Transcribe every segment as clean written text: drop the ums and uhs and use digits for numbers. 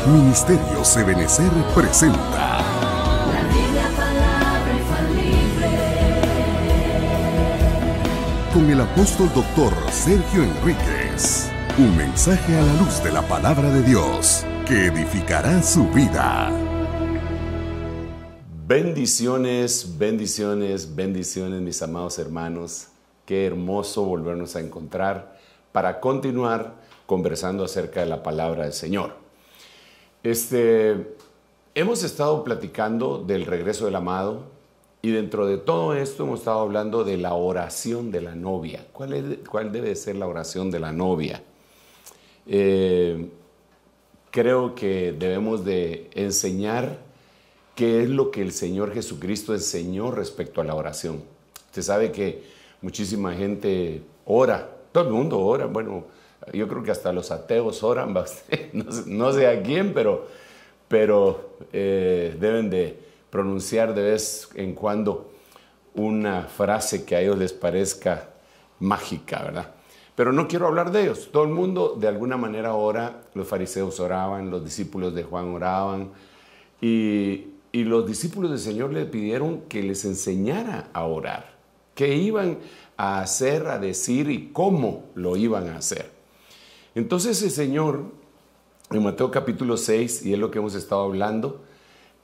Ministerios Ebenecer presenta La Biblia, palabra infalible. con el apóstol doctor Sergio Enríquez. Un mensaje a la luz de la palabra de Dios que edificará su vida. Bendiciones, bendiciones, bendiciones, mis amados hermanos. Qué hermoso volvernos a encontrar para continuar conversando acerca de la palabra del Señor. Hemos estado platicando del regreso del amado y dentro de todo esto hemos estado hablando de la oración de la novia. ¿Cuál debe ser la oración de la novia? Creo que debemos de enseñar qué es lo que el Señor Jesucristo enseñó respecto a la oración. Usted sabe que muchísima gente ora, todo el mundo ora, bueno, yo creo que hasta los ateos oran bastante, no sé a quién, pero deben de pronunciar de vez en cuando una frase que a ellos les parezca mágica, ¿verdad? Pero no quiero hablar de ellos. Todo el mundo de alguna manera ora. Los fariseos oraban, los discípulos de Juan oraban y los discípulos del Señor le pidieron que les enseñara a orar, qué iban a hacer, a decir y cómo lo iban a hacer. Entonces el Señor, en Mateo capítulo 6, y es lo que hemos estado hablando,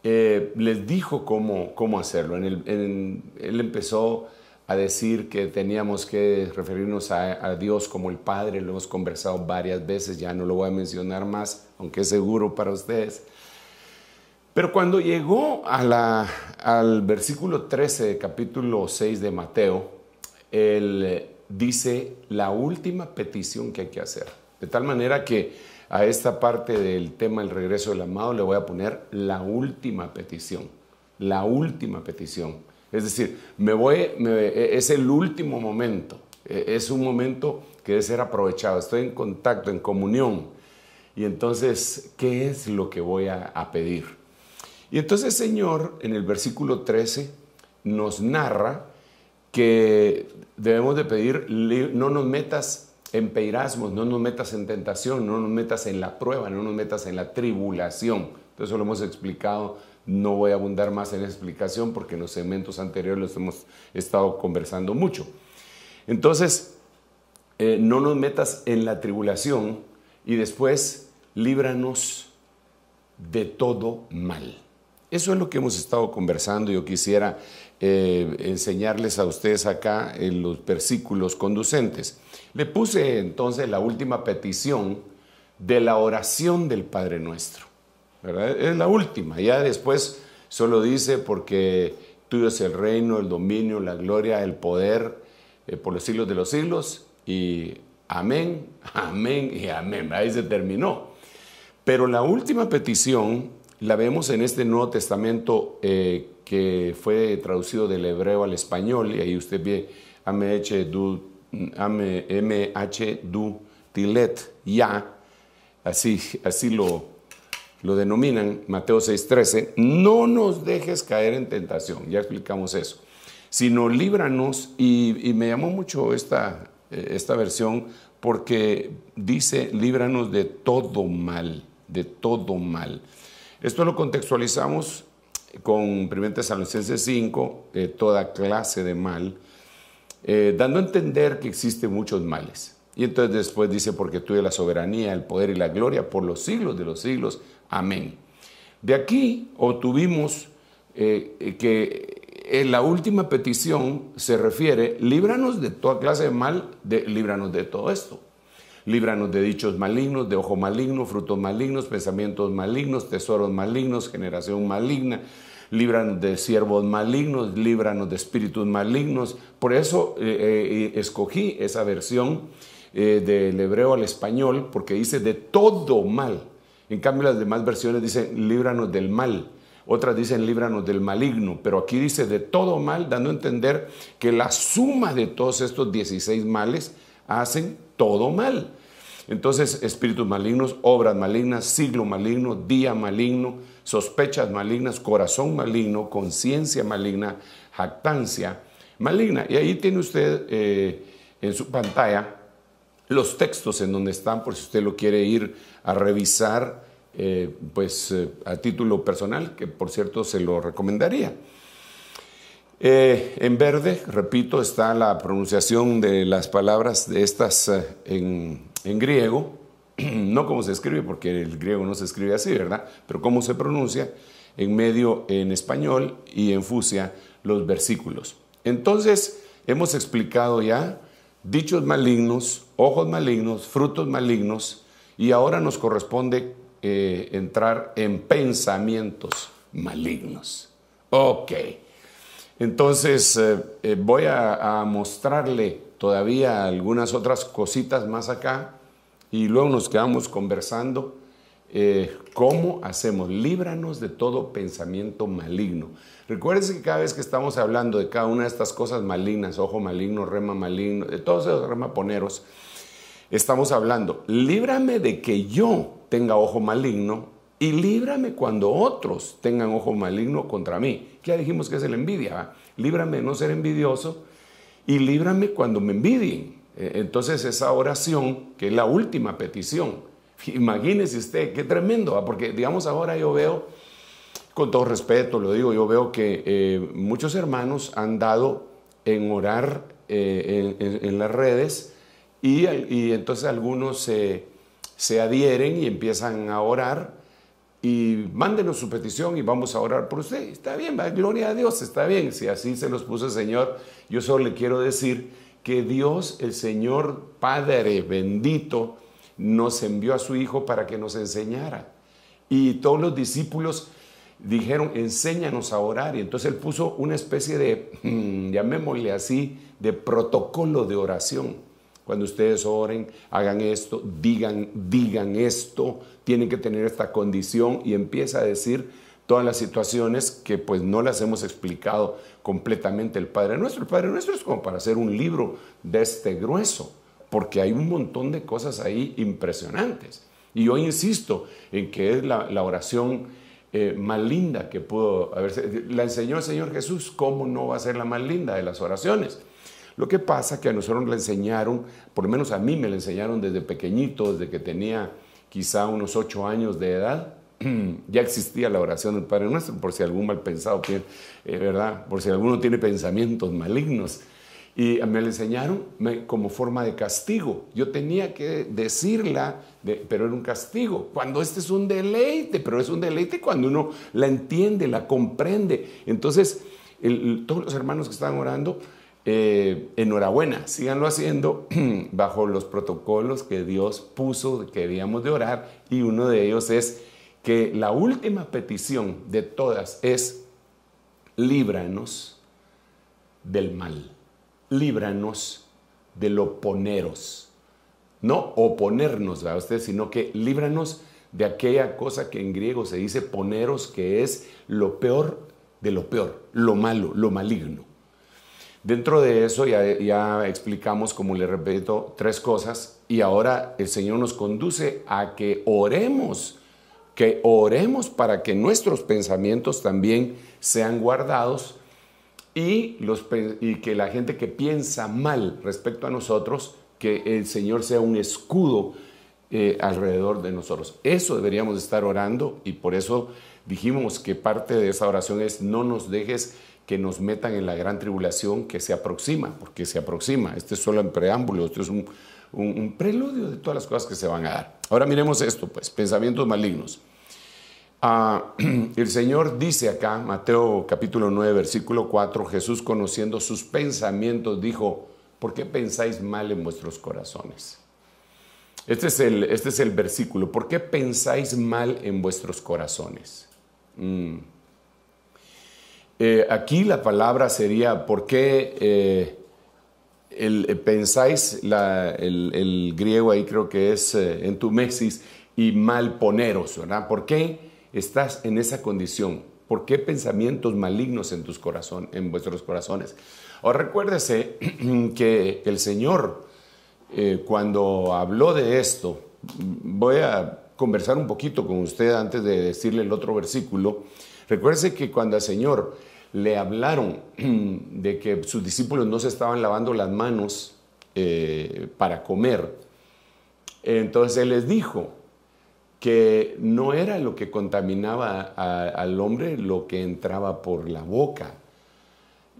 les dijo cómo hacerlo. Él empezó a decir que teníamos que referirnos a Dios como el Padre. Lo hemos conversado varias veces, ya no lo voy a mencionar más, aunque es seguro para ustedes. Pero cuando llegó al versículo 13 de capítulo 6 de Mateo, él dice la última petición que hay que hacer. De tal manera que a esta parte del tema del regreso del amado le voy a poner la última petición. La última petición. Es decir, es el último momento. Es un momento que debe ser aprovechado. Estoy en contacto, en comunión. Y entonces, ¿qué es lo que voy a pedir? Y entonces el Señor, en el versículo 13, nos narra que debemos de pedir, no nos metas en peirasmos, no nos metas en tentación, no nos metas en la prueba, no nos metas en la tribulación. Entonces eso lo hemos explicado, no voy a abundar más en la explicación porque en los segmentos anteriores los hemos estado conversando mucho. Entonces, no nos metas en la tribulación y después líbranos de todo mal. Eso es lo que hemos estado conversando. Yo quisiera enseñarles a ustedes acá en los versículos conducentes. Le puse entonces la última petición de la oración del Padre Nuestro, ¿verdad? Es la última. Ya después solo dice, porque tuyo es el reino, el dominio, la gloria, el poder por los siglos de los siglos. Y amén, amén y amén. Ahí se terminó. Pero la última petición la vemos en este Nuevo Testamento que fue traducido del hebreo al español, y ahí usted ve MH du Tilet, ya, así lo denominan, Mateo 6:13, no nos dejes caer en tentación, ya explicamos eso, sino líbranos, y me llamó mucho esta versión porque dice líbranos de todo mal, de todo mal. Esto lo contextualizamos con 1 Tesalonicenses 5, toda clase de mal, dando a entender que existen muchos males. Y entonces después dice, porque tuya es la soberanía, el poder y la gloria por los siglos de los siglos. Amén. De aquí obtuvimos que la última petición se refiere, líbranos de toda clase de mal, líbranos de todo esto. Líbranos de dichos malignos, de ojo maligno, frutos malignos, pensamientos malignos, tesoros malignos, generación maligna. Líbranos de siervos malignos, líbranos de espíritus malignos. Por eso escogí esa versión del hebreo al español, porque dice de todo mal. En cambio las demás versiones dicen líbranos del mal. Otras dicen líbranos del maligno, pero aquí dice de todo mal, dando a entender que la suma de todos estos 16 males hacen todo mal. Entonces, espíritus malignos, obras malignas, siglo maligno, día maligno, sospechas malignas, corazón maligno, conciencia maligna, jactancia maligna. Y ahí tiene usted en su pantalla los textos en donde están, por si usted lo quiere ir a revisar a título personal, que por cierto se lo recomendaría. En verde, repito, está la pronunciación de las palabras de estas en griego, no como se escribe, porque el griego no se escribe así, ¿verdad? Pero cómo se pronuncia, en medio en español y en fucsia los versículos. Entonces, hemos explicado ya dichos malignos, ojos malignos, frutos malignos, y ahora nos corresponde entrar en pensamientos malignos. Ok. Entonces, voy a mostrarle todavía algunas otras cositas más acá y luego nos quedamos conversando cómo hacemos. Líbranos de todo pensamiento maligno. Recuérdense que cada vez que estamos hablando de cada una de estas cosas malignas, ojo maligno, rema maligno, de todos esos remaponeros, estamos hablando, líbrame de que yo tenga ojo maligno y líbrame cuando otros tengan ojo maligno contra mí. Ya dijimos que es la envidia, ¿va? Líbrame de no ser envidioso y líbrame cuando me envidien. Entonces esa oración, que es la última petición, imagínese usted, qué tremendo, ¿va? Porque digamos ahora yo veo, con todo respeto lo digo, yo veo que muchos hermanos han dado en orar en las redes y entonces algunos se adhieren y empiezan a orar. Y mándenos su petición y vamos a orar por usted. Está bien, va, gloria a Dios, está bien. Si así se los puso el Señor, yo solo le quiero decir que Dios, el Señor Padre bendito, nos envió a su Hijo para que nos enseñara. Y todos los discípulos dijeron, enséñanos a orar. Y entonces Él puso una especie de, llamémosle así, de protocolo de oración. Cuando ustedes oren, hagan esto, digan esto, tienen que tener esta condición y empieza a decir todas las situaciones que pues no las hemos explicado completamente el Padre Nuestro. El Padre Nuestro es como para hacer un libro de este grueso, porque hay un montón de cosas ahí impresionantes. Y yo insisto en que es la oración más linda que pudo haberse. La enseñó el Señor Jesús, ¿cómo no va a ser la más linda de las oraciones? Lo que pasa que a nosotros le enseñaron, por lo menos a mí me la enseñaron desde pequeñito, desde que tenía quizá unos 8 años de edad, ya existía la oración del Padre Nuestro, por si algún mal pensado tiene, ¿verdad? Por si alguno tiene pensamientos malignos. Y me la enseñaron como forma de castigo. Yo tenía que decirla, pero era un castigo. Cuando este es un deleite, pero es un deleite cuando uno la entiende, la comprende. Entonces, todos los hermanos que estaban orando, enhorabuena, síganlo haciendo bajo los protocolos que Dios puso que debíamos de orar, y uno de ellos es que la última petición de todas es líbranos del mal, líbranos del oponeros, no oponernos a usted, sino que líbranos de aquella cosa que en griego se dice poneros, que es lo peor de lo peor, lo malo, lo maligno. Dentro de eso ya explicamos, como le repito, 3 cosas, y ahora el Señor nos conduce a que oremos para que nuestros pensamientos también sean guardados y que la gente que piensa mal respecto a nosotros, que el Señor sea un escudo alrededor de nosotros. Eso deberíamos estar orando, y por eso dijimos que parte de esa oración es: no nos dejes que nos metan en la gran tribulación que se aproxima, porque se aproxima. Este es solo un preámbulo, esto es un preludio de todas las cosas que se van a dar. Ahora miremos esto, pues, pensamientos malignos. El Señor dice acá, Mateo capítulo 9, versículo 4, Jesús, conociendo sus pensamientos, dijo: ¿por qué pensáis mal en vuestros corazones? Este es el versículo. ¿Por qué pensáis mal en vuestros corazones? Aquí la palabra sería: ¿por qué pensáis? El griego ahí creo que es entumesis, y mal poneros, ¿verdad? ¿Por qué estás en esa condición? ¿Por qué pensamientos malignos en vuestros corazones? Ahora recuérdese que el Señor, cuando habló de esto, voy a conversar un poquito con usted antes de decirle el otro versículo. Recuérdese que cuando al Señor le hablaron de que sus discípulos no se estaban lavando las manos para comer, entonces Él les dijo: que no era lo que contaminaba al hombre lo que entraba por la boca.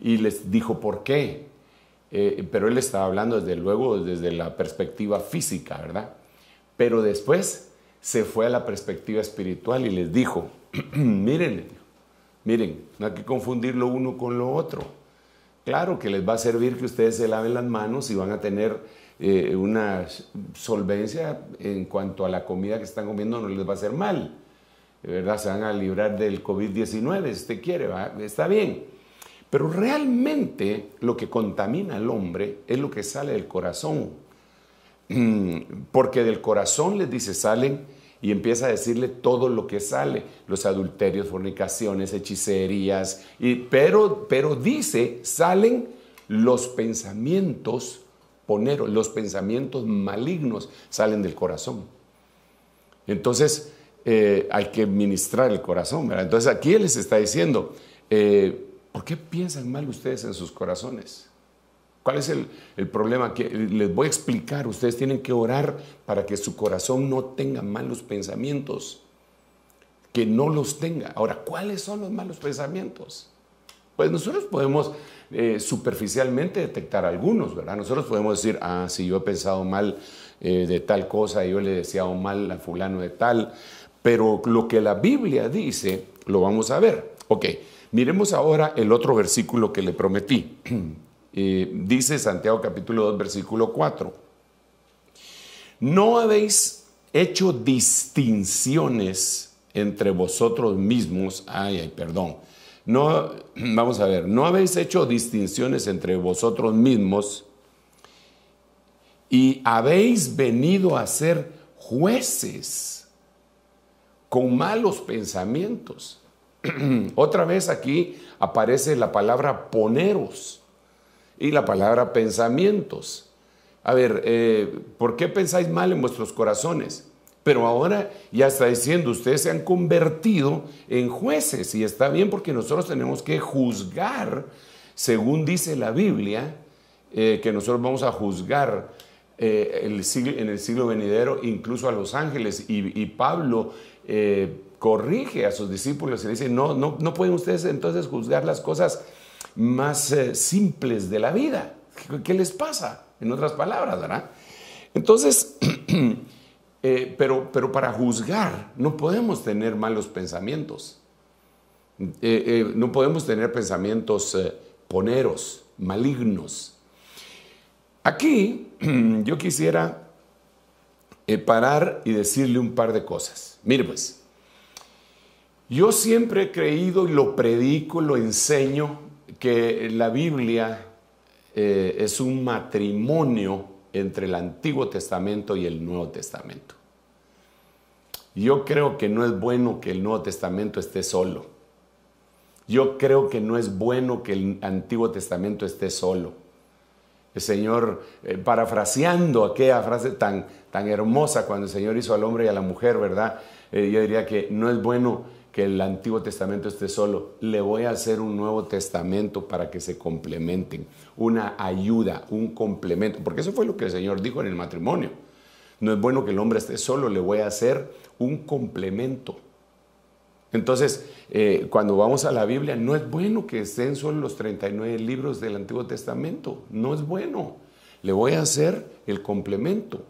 Y les dijo por qué. Pero él estaba hablando desde luego desde la perspectiva física, ¿verdad? Pero después se fue a la perspectiva espiritual y les dijo, miren, no hay que confundir lo uno con lo otro. Claro que les va a servir que ustedes se laven las manos y van a tener una solvencia en cuanto a la comida que están comiendo, no les va a hacer mal, ¿verdad? Se van a librar del COVID-19, si usted quiere, ¿va? Está bien. Pero realmente lo que contamina al hombre es lo que sale del corazón. Porque del corazón, les dice, salen, y empieza a decirle todo lo que sale, los adulterios, fornicaciones, hechicerías, pero dice, salen los pensamientos poneros, los pensamientos malignos salen del corazón. Entonces, hay que ministrar el corazón, ¿verdad? Entonces, aquí él les está diciendo, ¿por qué piensan mal ustedes en sus corazones? ¿Cuál es el problema? Que les voy a explicar. Ustedes tienen que orar para que su corazón no tenga malos pensamientos. Que no los tenga. Ahora, ¿cuáles son los malos pensamientos? Pues nosotros podemos superficialmente detectar algunos, ¿verdad? Nosotros podemos decir, sí, yo he pensado mal de tal cosa, yo le he deseado mal a fulano de tal. Pero lo que la Biblia dice, lo vamos a ver. Ok, miremos ahora el otro versículo que le prometí. Dice Santiago capítulo 2, versículo 4. ¿No habéis hecho distinciones entre vosotros mismos? No, vamos a ver. ¿No habéis hecho distinciones entre vosotros mismos y habéis venido a ser jueces con malos pensamientos? Otra vez aquí aparece la palabra poneros y la palabra pensamientos. A ver, ¿por qué pensáis mal en vuestros corazones? Pero ahora ya está diciendo, ustedes se han convertido en jueces, y está bien porque nosotros tenemos que juzgar, según dice la Biblia, que nosotros vamos a juzgar en el siglo venidero incluso a los ángeles, y Pablo corrige a sus discípulos y dice, no pueden ustedes entonces juzgar las cosas más simples de la vida. ¿Qué les pasa? En otras palabras, ¿verdad? Entonces, pero para juzgar no podemos tener malos pensamientos. No podemos tener pensamientos poneros, malignos. Aquí yo quisiera parar y decirle un par de cosas. Mire pues, yo siempre he creído y lo predico, lo enseño, que la Biblia es un matrimonio entre el Antiguo Testamento y el Nuevo Testamento. Yo creo que no es bueno que el Nuevo Testamento esté solo. Yo creo que no es bueno que el Antiguo Testamento esté solo. El Señor, parafraseando aquella frase tan hermosa cuando el Señor hizo al hombre y a la mujer, ¿verdad? Yo diría que no es bueno que el Antiguo Testamento esté solo. Le voy a hacer un Nuevo Testamento para que se complementen. Una ayuda, un complemento. Porque eso fue lo que el Señor dijo en el matrimonio. No es bueno que el hombre esté solo, le voy a hacer un complemento. Entonces, cuando vamos a la Biblia, no es bueno que estén solo los 39 libros del Antiguo Testamento. No es bueno. Le voy a hacer el complemento.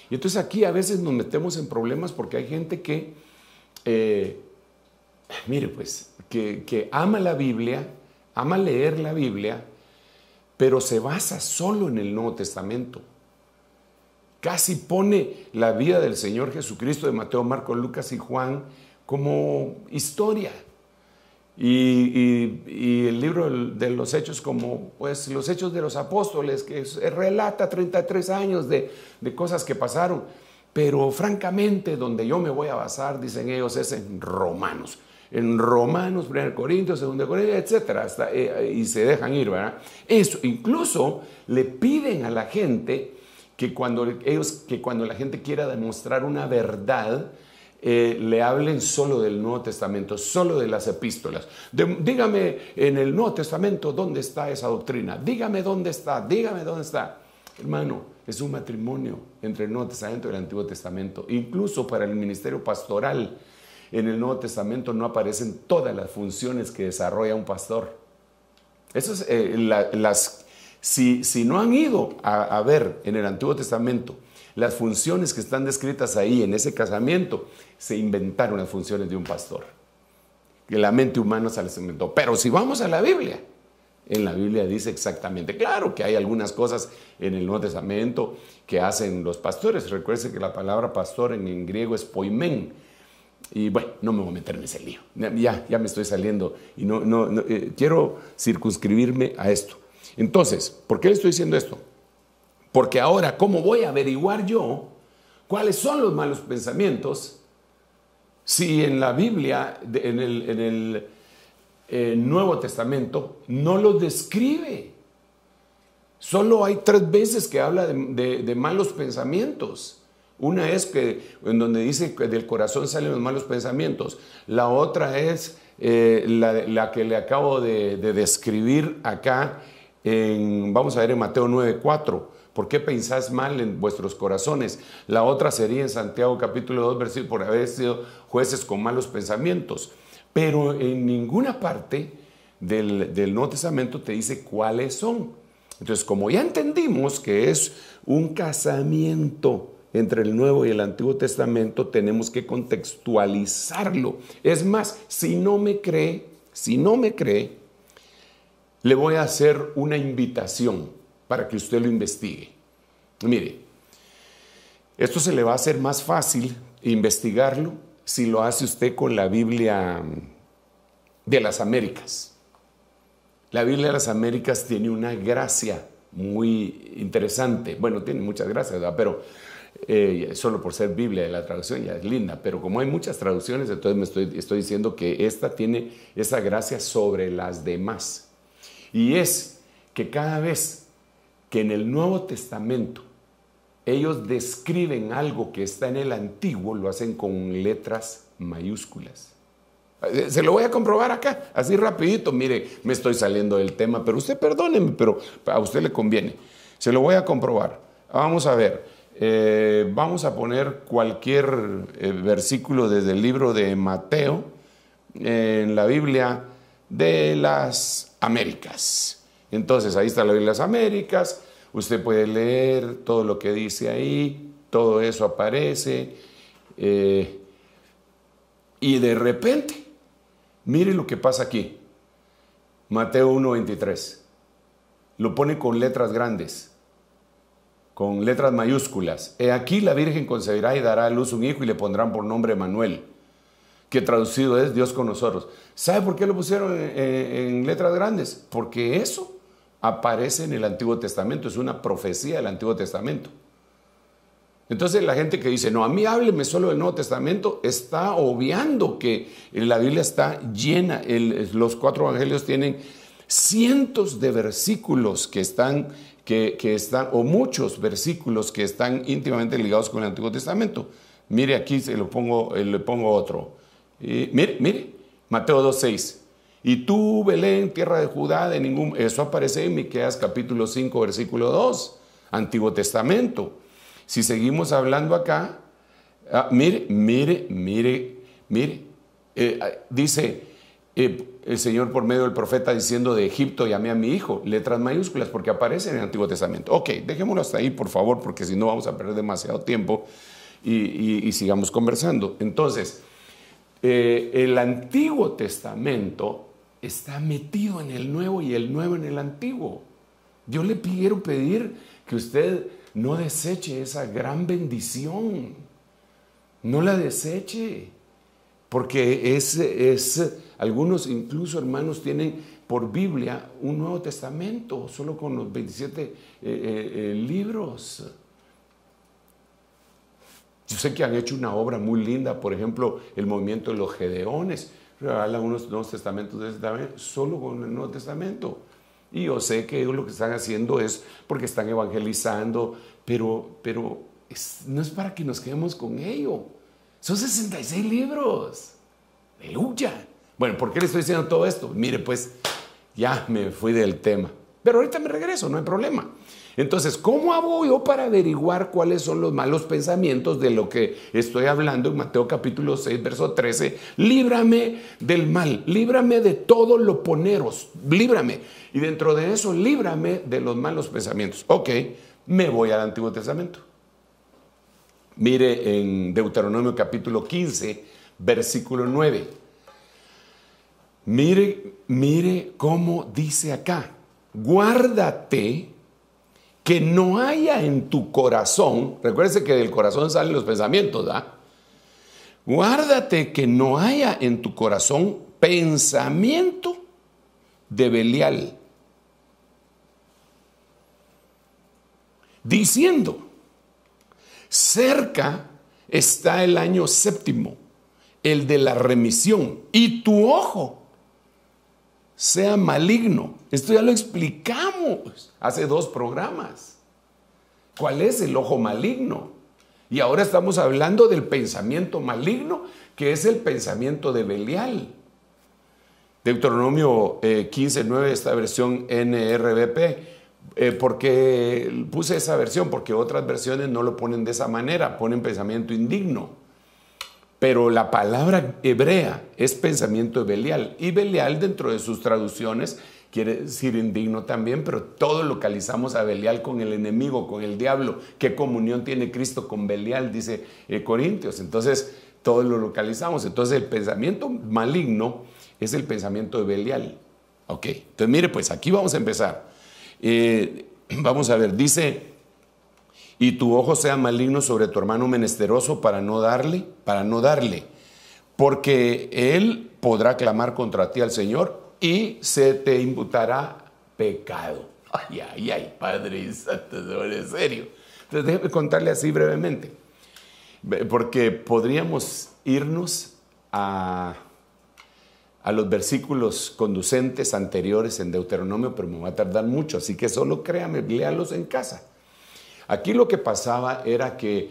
Y entonces aquí a veces nos metemos en problemas porque hay gente que, mire pues, que ama la Biblia, ama leer la Biblia, pero se basa solo en el Nuevo Testamento. Casi pone la vida del Señor Jesucristo de Mateo, Marcos, Lucas y Juan como historia. Y el libro de los Hechos como pues los Hechos de los Apóstoles, que relata 33 años de cosas que pasaron. Pero francamente, donde yo me voy a basar, dicen ellos, es en Romanos. En Romanos, 1 Corintios, 2 Corintios, etcétera, y se dejan ir, ¿verdad? Eso, incluso le piden a la gente que cuando la gente quiera demostrar una verdad, le hablen solo del Nuevo Testamento, solo de las epístolas. Dígame en el Nuevo Testamento dónde está esa doctrina, dígame dónde está. Hermano, es un matrimonio entre el Nuevo Testamento y el Antiguo Testamento. Incluso para el ministerio pastoral, en el Nuevo Testamento no aparecen todas las funciones que desarrolla un pastor. Eso es, si no han ido a ver en el Antiguo Testamento las funciones que están descritas ahí en ese casamiento, se inventaron las funciones de un pastor. Que la mente humana se les inventó. Pero si vamos a la Biblia, en la Biblia dice exactamente, claro que hay algunas cosas en el Nuevo Testamento que hacen los pastores. Recuerden que la palabra pastor en griego es poimen. Y bueno, no me voy a meter en ese lío. Ya me estoy saliendo y quiero circunscribirme a esto. Entonces, ¿por qué le estoy diciendo esto? Porque ahora, ¿cómo voy a averiguar yo cuáles son los malos pensamientos si en la Biblia, en el Nuevo Testamento, no los describe? Solo hay 3 veces que habla de malos pensamientos. Una es en donde dice que del corazón salen los malos pensamientos. La otra es la que le acabo de describir acá, vamos a ver en Mateo 9:4. ¿Por qué pensáis mal en vuestros corazones? La otra sería en Santiago capítulo 2, versículo, por haber sido jueces con malos pensamientos. Pero en ninguna parte del Nuevo Testamento te dice cuáles son. Entonces, como ya entendimos que es un casamiento entre el Nuevo y el Antiguo Testamento, tenemos que contextualizarlo. Es más, si no me cree, le voy a hacer una invitación para que usted lo investigue. Mire, esto se le va a hacer más fácil investigarlo si lo hace usted con la Biblia de las Américas. La Biblia de las Américas tiene una gracia muy interesante. Bueno, tiene muchas gracias, ¿verdad? Pero solo por ser Biblia de la traducción ya es linda. Pero como hay muchas traducciones, entonces estoy diciendo que esta tiene esa gracia sobre las demás. Y es que cada vez que en el Nuevo Testamento ellos describen algo que está en el Antiguo, lo hacen con letras mayúsculas. Se lo voy a comprobar acá, así rapidito. Mire, me estoy saliendo del tema, pero usted perdóneme, pero a usted le conviene. Se lo voy a comprobar. Vamos a ver, vamos a poner cualquier versículo desde el libro de Mateo en la Biblia de las Américas. Entonces, ahí está la Biblia de las Américas. Usted puede leer todo lo que dice ahí, todo eso aparece. Y de repente, mire lo que pasa aquí. Mateo 1:23. Lo pone con letras grandes, con letras mayúsculas. He aquí la Virgen concebirá y dará a luz un hijo y le pondrán por nombre Emanuel, que traducido es Dios con nosotros. ¿Sabe por qué lo pusieron en letras grandes? Porque eso aparece en el Antiguo Testamento, es una profecía del Antiguo Testamento. Entonces la gente que dice, no, a mí hábleme solo del Nuevo Testamento, está obviando que la Biblia está llena, los 4 evangelios tienen cientos de versículos que están, o muchos versículos que están íntimamente ligados con el Antiguo Testamento. Mire, aquí le pongo otro. Mire, Mateo 2:6. Y tú, Belén, tierra de Judá, eso aparece en Miqueas capítulo 5, versículo 2, Antiguo Testamento. Si seguimos hablando acá, mire, dice el Señor por medio del profeta diciendo, de Egipto llamé a mi hijo, letras mayúsculas, porque aparece en el Antiguo Testamento. Ok, dejémoslo hasta ahí, por favor, porque si no vamos a perder demasiado tiempo y sigamos conversando. Entonces, el Antiguo Testamento está metido en el Nuevo y el Nuevo en el Antiguo. Yo le quiero pedir que usted no deseche esa gran bendición. No la deseche. Porque algunos incluso hermanos tienen por Biblia un Nuevo Testamento, solo con los 27 libros. Yo sé que han hecho una obra muy linda, por ejemplo, el movimiento de los Gedeones. Regalan unos Nuevos Testamentos de ese solo con el Nuevo Testamento. Y yo sé que ellos lo que están haciendo es porque están evangelizando, pero no es para que nos quedemos con ello. Son 66 libros. ¡Aleluya! Bueno, ¿por qué le estoy diciendo todo esto? Mire, pues, ya me fui del tema. Pero ahorita me regreso, no hay problema. Entonces, ¿cómo hago yo para averiguar cuáles son los malos pensamientos de lo que estoy hablando en Mateo capítulo 6, verso 13? Líbrame del mal, líbrame de todo lo poneros, líbrame. Y dentro de eso, líbrame de los malos pensamientos. Ok, me voy al Antiguo Testamento. Mire en Deuteronomio capítulo 15, versículo 9. Mire cómo dice acá. Guárdate que no haya en tu corazón, recuérdese que del corazón salen los pensamientos, ¿verdad? Guárdate que no haya en tu corazón pensamiento de Belial, diciendo, cerca está el año séptimo, el de la remisión, y tu ojo sea maligno. Esto ya lo explicamos hace 2 programas. ¿Cuál es el ojo maligno? Y ahora estamos hablando del pensamiento maligno, que es el pensamiento de Belial. Deuteronomio 15:9, esta versión NRBP. ¿Por qué puse esa versión? Porque otras versiones no lo ponen de esa manera, ponen pensamiento indigno. Pero la palabra hebrea es pensamiento de Belial. Y Belial, dentro de sus traducciones, quiere decir indigno también, pero todo localizamos a Belial con el enemigo, con el diablo. ¿Qué comunión tiene Cristo con Belial? Dice Corintios. Entonces, todo lo localizamos. Entonces, el pensamiento maligno es el pensamiento de Belial. Ok, entonces mire, pues aquí vamos a empezar. Vamos a ver, dice... Y tu ojo sea maligno sobre tu hermano menesteroso para no darle, porque él podrá clamar contra ti al Señor y se te imputará pecado. Ay, Padre Santo, en serio. Entonces déjeme contarle así brevemente, porque podríamos irnos a los versículos conducentes anteriores en Deuteronomio, pero me va a tardar mucho, así que solo créame, léalos en casa. Aquí lo que pasaba era que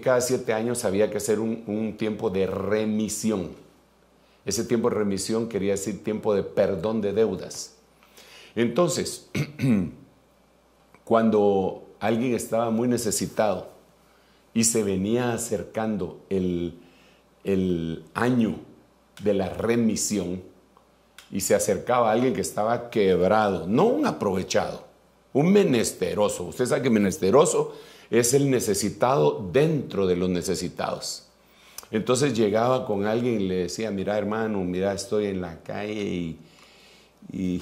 cada 7 años había que hacer un tiempo de remisión. Ese tiempo de remisión quería decir tiempo de perdón de deudas. Entonces, cuando alguien estaba muy necesitado y se venía acercando el año de la remisión y se acercaba a alguien que estaba quebrado, no un aprovechado, un menesteroso. Usted sabe que menesteroso es el necesitado dentro de los necesitados. Entonces llegaba con alguien y le decía, mira hermano, mira estoy en la calle y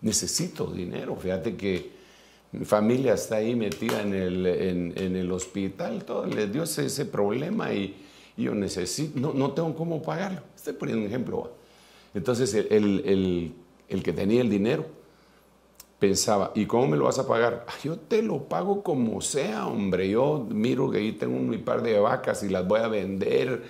necesito dinero. Fíjate que mi familia está ahí metida en el hospital, todo les dio ese problema y yo necesito, no tengo cómo pagarlo. Estoy poniendo un ejemplo. Entonces el que tenía el dinero pensaba, ¿y cómo me lo vas a pagar? Yo te lo pago como sea, hombre. Yo miro que ahí tengo un par de vacas y las voy a vender.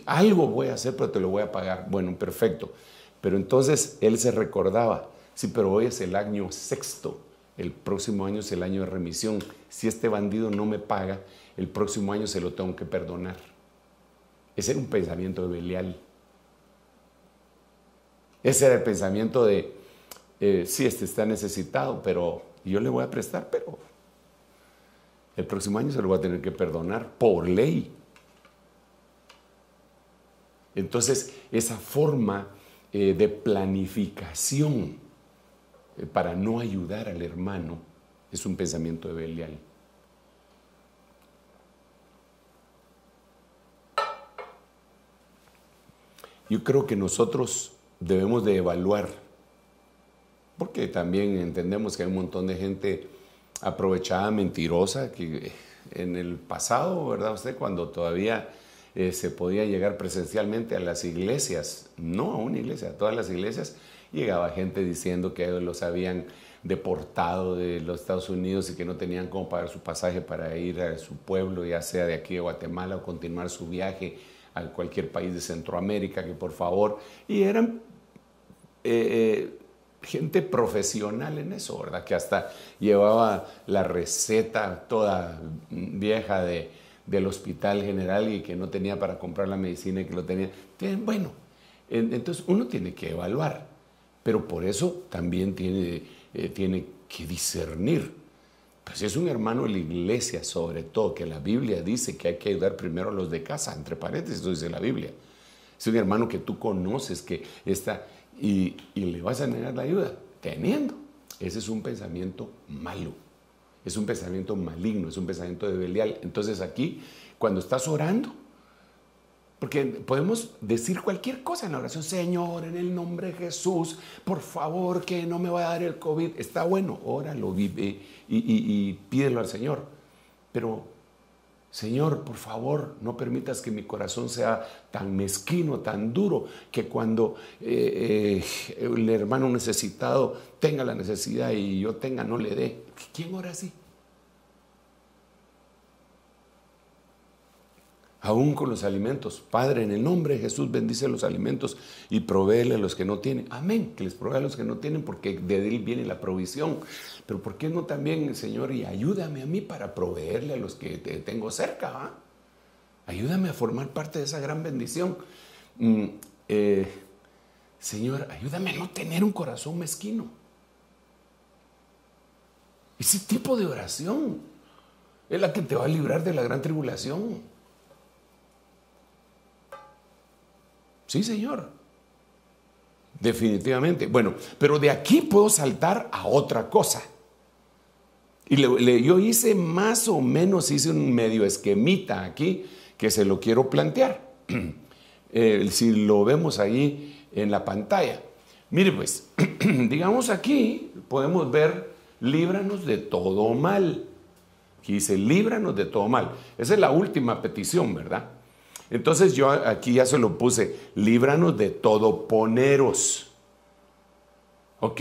Algo voy a hacer, pero te lo voy a pagar. Bueno, perfecto. Pero entonces él se recordaba, sí, pero hoy es el año 6º. El próximo año es el año de remisión. Si este bandido no me paga, el próximo año se lo tengo que perdonar. Ese era un pensamiento de Belial. Ese era el pensamiento de... sí, este está necesitado, pero yo le voy a prestar, pero el próximo año se lo voy a tener que perdonar por ley. Entonces, esa forma de planificación para no ayudar al hermano es un pensamiento de Belial. Yo creo que nosotros debemos de evaluar, porque también entendemos que hay un montón de gente aprovechada, mentirosa, que en el pasado, ¿verdad usted? Cuando todavía se podía llegar presencialmente a las iglesias, no a una iglesia, a todas las iglesias, llegaba gente diciendo que ellos los habían deportado de los Estados Unidos y que no tenían cómo pagar su pasaje para ir a su pueblo, ya sea de aquí a Guatemala, o continuar su viaje a cualquier país de Centroamérica, que por favor, y eran gente profesional en eso, ¿verdad? Que hasta llevaba la receta toda vieja del Hospital General y que no tenía para comprar la medicina y que lo tenía. Bueno, entonces uno tiene que evaluar, pero por eso también tiene que discernir. Pues si es un hermano de la iglesia, sobre todo, que la Biblia dice que hay que ayudar primero a los de casa, entre paréntesis, eso dice la Biblia. Es un hermano que tú conoces, que está, y le vas a negar la ayuda, teniendo. Ese es un pensamiento malo, es un pensamiento maligno, es un pensamiento de Belial. Entonces aquí, cuando estás orando, porque podemos decir cualquier cosa en la oración, Señor, en el nombre de Jesús, por favor, que no me vaya a dar el COVID. Está bueno, óralo, vive y pídelo al Señor. Pero, Señor, por favor, no permitas que mi corazón sea tan mezquino, tan duro, que cuando el hermano necesitado tenga la necesidad y yo no le dé. ¿Quién ora así? Aún con los alimentos. Padre, en el nombre de Jesús, bendice los alimentos y provéele a los que no tienen. Amén, que les provea a los que no tienen, porque de él viene la provisión. Pero ¿por qué no también, Señor, y ayúdame a mí para proveerle a los que tengo cerca? ¿Va? Ayúdame a formar parte de esa gran bendición. Señor, ayúdame a no tener un corazón mezquino. Ese tipo de oración es la que te va a librar de la gran tribulación. Sí, Señor. Definitivamente. Bueno, pero de aquí puedo saltar a otra cosa. Y yo hice más o menos, hice un medio esquemita aquí que se lo quiero plantear. Si lo vemos ahí en la pantalla. Mire pues, digamos aquí podemos ver, líbranos de todo mal. Aquí dice, líbranos de todo mal. Esa es la última petición, ¿verdad? Entonces yo aquí ya se lo puse, líbranos de todo poneros. Ok,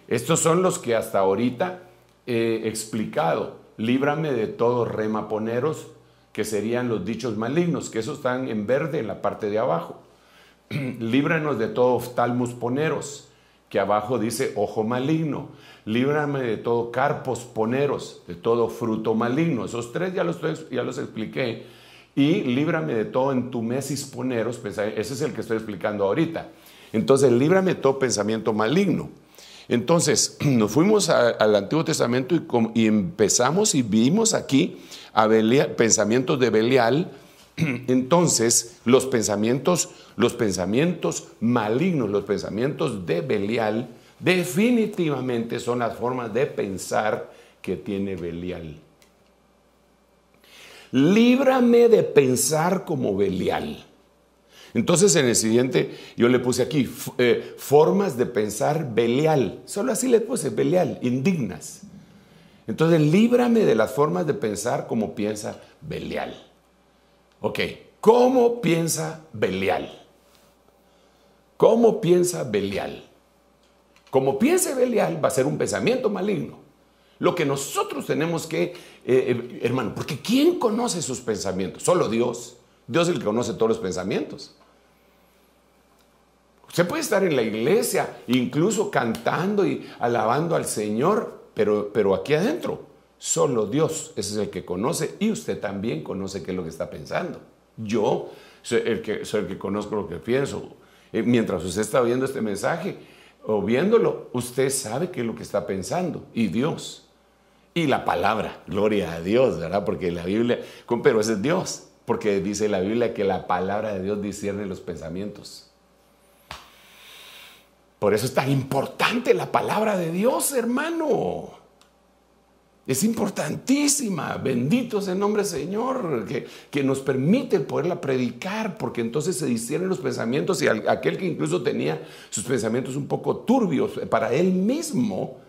estos son los que hasta ahorita he explicado. Líbrame de todo remaponeros, que serían los dichos malignos, que esos están en verde en la parte de abajo. Líbranos de todo oftalmus poneros, que abajo dice ojo maligno. Líbrame de todo carpos poneros, de todo fruto maligno. Esos tres ya los expliqué. Y líbrame de todo entumesis poneros, ese es el que estoy explicando ahorita. Entonces, líbrame de todo pensamiento maligno. Entonces, nos fuimos al Antiguo Testamento y empezamos y vimos aquí a pensamientos de Belial. Entonces, los pensamientos malignos, los pensamientos de Belial, definitivamente son las formas de pensar que tiene Belial. Líbrame de pensar como Belial. Entonces en el siguiente yo le puse aquí formas de pensar Belial. Solo así le puse Belial, indignas. Entonces líbrame de las formas de pensar como piensa Belial. Ok, ¿cómo piensa Belial? ¿Cómo piensa Belial? Como piense Belial va a ser un pensamiento maligno. Lo que nosotros tenemos que, hermano, porque ¿quién conoce sus pensamientos? Solo Dios. Dios es el que conoce todos los pensamientos. Usted puede estar en la iglesia, incluso cantando y alabando al Señor, pero aquí adentro, solo Dios ese es el que conoce, y usted también conoce qué es lo que está pensando. Yo soy el que conozco lo que pienso. Mientras usted está viendo este mensaje o viéndolo, usted sabe qué es lo que está pensando, y Dios. Y la palabra, gloria a Dios, ¿verdad? Porque la Biblia, pero ese es Dios, porque dice la Biblia que la palabra de Dios discierne los pensamientos. Por eso es tan importante la palabra de Dios, hermano. Es importantísima. Bendito sea el nombre del Señor, que nos permite poderla predicar, porque entonces se disciernen los pensamientos, y aquel que incluso tenía sus pensamientos un poco turbios para él mismo,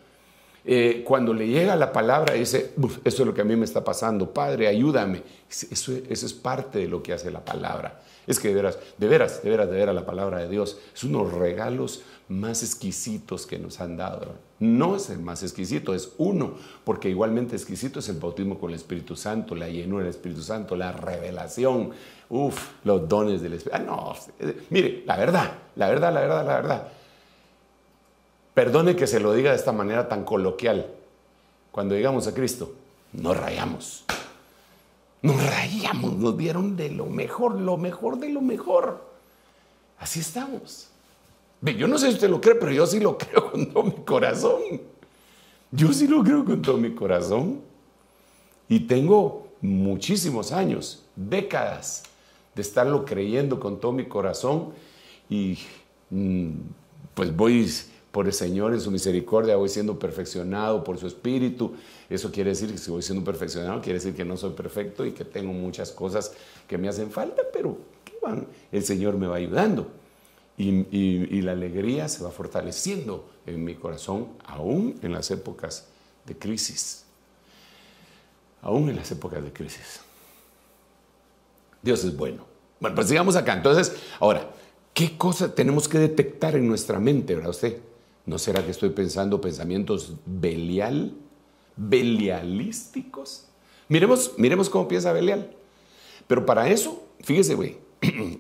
cuando le llega la palabra dice, eso es lo que a mí me está pasando, Padre, ayúdame. Eso es parte de lo que hace la palabra. Es que de veras la palabra de Dios es unos regalos más exquisitos que nos han dado. No es el más exquisito, es uno, porque igualmente exquisito es el bautismo con el Espíritu Santo, la llenura del Espíritu Santo, la revelación, los dones del Espíritu. Mire, la verdad. Perdone que se lo diga de esta manera tan coloquial. Cuando llegamos a Cristo, nos rayamos. Nos dieron de lo mejor de lo mejor. Así estamos. Yo no sé si usted lo cree, pero yo sí lo creo con todo mi corazón. Yo sí lo creo con todo mi corazón. Y tengo muchísimos años, décadas, de estarlo creyendo con todo mi corazón. Y pues voy por el Señor en su misericordia, voy siendo perfeccionado por su Espíritu. Eso quiere decir que si voy siendo perfeccionado, quiere decir que no soy perfecto y que tengo muchas cosas que me hacen falta, pero ¿qué van? El Señor me va ayudando. Y la alegría se va fortaleciendo en mi corazón, aún en las épocas de crisis. Aún en las épocas de crisis. Dios es bueno. Bueno, pues sigamos acá. Entonces, ahora, ¿qué cosa tenemos que detectar en nuestra mente, verdad usted? ¿No será que estoy pensando pensamientos belialísticos? Miremos cómo piensa Belial. Pero para eso, fíjese, güey,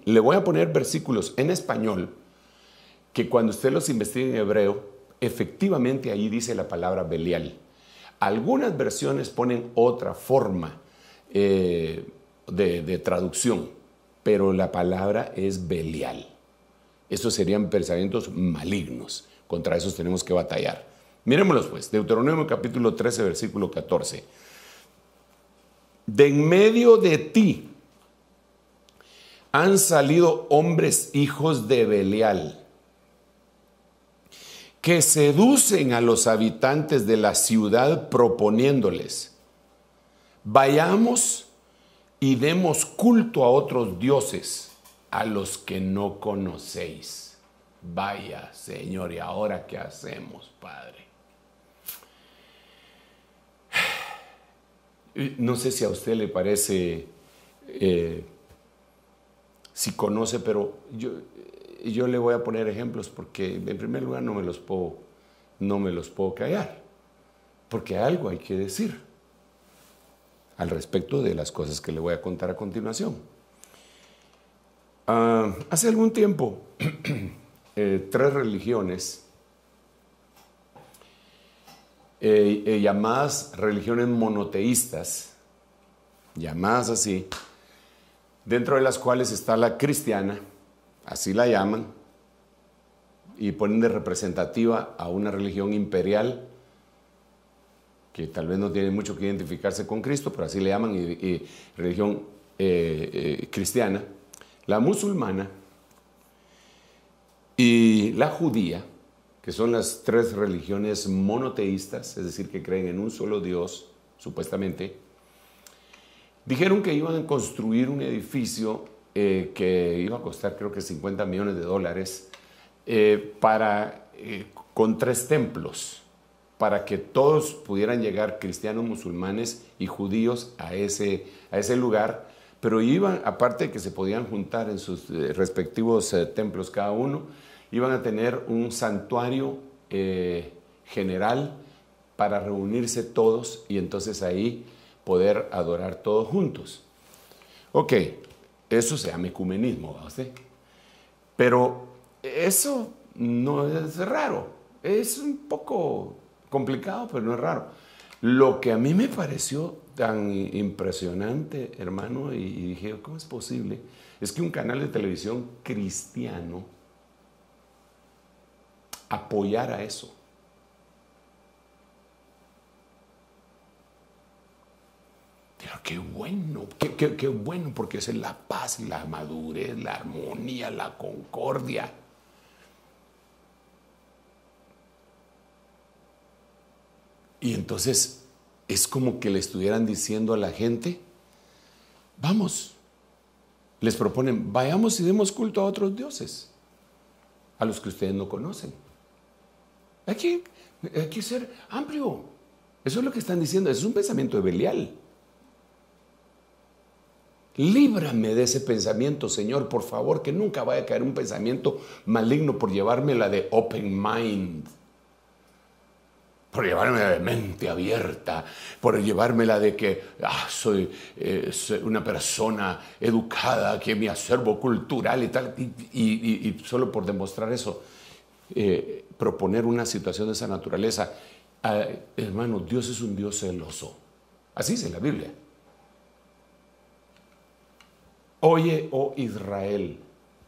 le voy a poner versículos en español que cuando usted los investigue en hebreo, efectivamente ahí dice la palabra Belial. Algunas versiones ponen otra forma de traducción, pero la palabra es Belial. Esos serían pensamientos malignos. Contra esos tenemos que batallar. Miremoslos pues. Deuteronomio capítulo 13, versículo 14. De en medio de ti han salido hombres hijos de Belial, que seducen a los habitantes de la ciudad proponiéndoles: vayamos y demos culto a otros dioses, a los que no conocéis. Vaya, Señor, ¿y ahora qué hacemos, Padre? No sé si a usted le parece, si conoce, pero yo le voy a poner ejemplos porque en primer lugar no me los puedo callar, porque algo hay que decir al respecto de las cosas que le voy a contar a continuación. Hace algún tiempo, 3 religiones, llamadas religiones monoteístas, llamadas así, dentro de las cuales está la cristiana, así la llaman, y ponen de representativa a una religión imperial que tal vez no tiene mucho que identificarse con Cristo, pero así le llaman, y religión cristiana, la musulmana y la judía, que son las 3 religiones monoteístas, es decir, que creen en un solo Dios, supuestamente, dijeron que iban a construir un edificio que iba a costar creo que $50 millones, con 3 templos, para que todos pudieran llegar, cristianos, musulmanes y judíos, a ese lugar, pero iban, aparte de que se podían juntar en sus respectivos templos cada uno, iban a tener un santuario general para reunirse todos y entonces ahí poder adorar todos juntos. Ok, eso se llama ecumenismo, ¿va usted? Pero eso no es raro, es un poco complicado, pero no es raro. Lo que a mí me pareció tan impresionante, hermano, y dije, ¿cómo es posible? Es que un canal de televisión cristiano apoyara eso. Pero qué bueno, qué bueno, porque es la paz, la madurez, la armonía, la concordia. Y entonces es como que le estuvieran diciendo a la gente, vamos, les proponen, vayamos y demos culto a otros dioses, a los que ustedes no conocen. Hay que ser amplio. Eso es lo que están diciendo, eso es un pensamiento de Belial. Líbrame de ese pensamiento, Señor, por favor, que nunca vaya a caer un pensamiento maligno por llevarme la de open mind, por llevarme la de mente abierta, por llevarme la de que soy una persona educada, que mi acervo cultural y tal, y solo por demostrar eso, proponer una situación de esa naturaleza. Hermano, Dios es un Dios celoso. Así dice la Biblia. Oye, oh Israel,